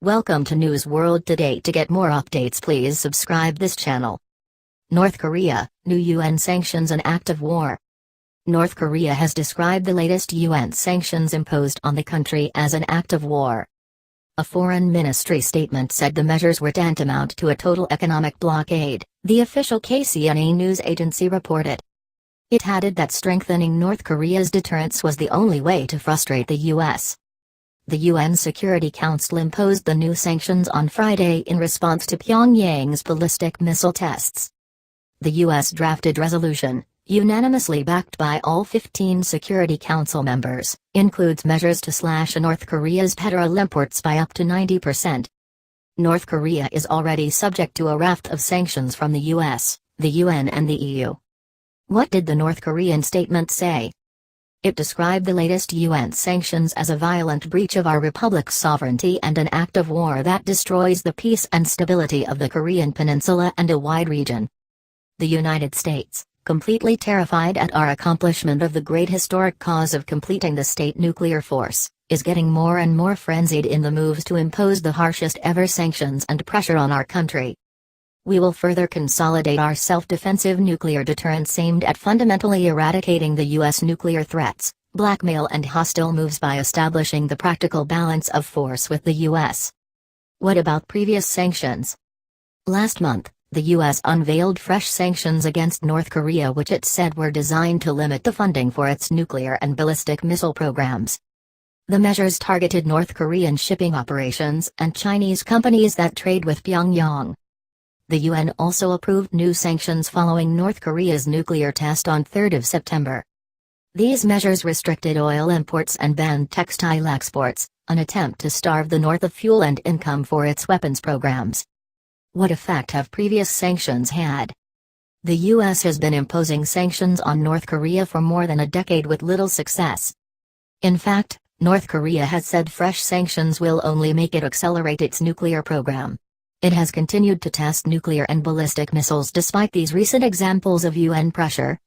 Welcome to News World Today. To get more updates, please subscribe this channel. North Korea, new UN sanctions an act of war. North Korea has described the latest UN sanctions imposed on the country as an act of war. A foreign ministry statement said the measures were tantamount to a total economic blockade, the official KCNA news agency reported. It added that strengthening North Korea's deterrence was the only way to frustrate the U.S. The UN Security Council imposed the new sanctions on Friday in response to Pyongyang's ballistic missile tests. The U.S. drafted resolution, unanimously backed by all 15 Security Council members, includes measures to slash North Korea's petrol imports by up to 90%. North Korea is already subject to a raft of sanctions from the U.S., the UN and the EU. What did the North Korean statement say? It described the latest UN sanctions as a violent breach of our republic's sovereignty and an act of war that destroys the peace and stability of the Korean peninsula and a wide region. The United States, completely terrified at our accomplishment of the great historic cause of completing the state nuclear force, is getting more and more frenzied in the moves to impose the harshest ever sanctions and pressure on our country. We will further consolidate our self-defensive nuclear deterrence aimed at fundamentally eradicating the U.S. nuclear threats, blackmail and hostile moves by establishing the practical balance of force with the U.S. What about previous sanctions? Last month, the U.S. unveiled fresh sanctions against North Korea which it said were designed to limit the funding for its nuclear and ballistic missile programs. The measures targeted North Korean shipping operations and Chinese companies that trade with Pyongyang. The UN also approved new sanctions following North Korea's nuclear test on 3 September. These measures restricted oil imports and banned textile exports, an attempt to starve the North of fuel and income for its weapons programs. What effect have previous sanctions had? The U.S. has been imposing sanctions on North Korea for more than a decade with little success. In fact, North Korea has said fresh sanctions will only make it accelerate its nuclear program. It has continued to test nuclear and ballistic missiles despite these recent examples of UN pressure,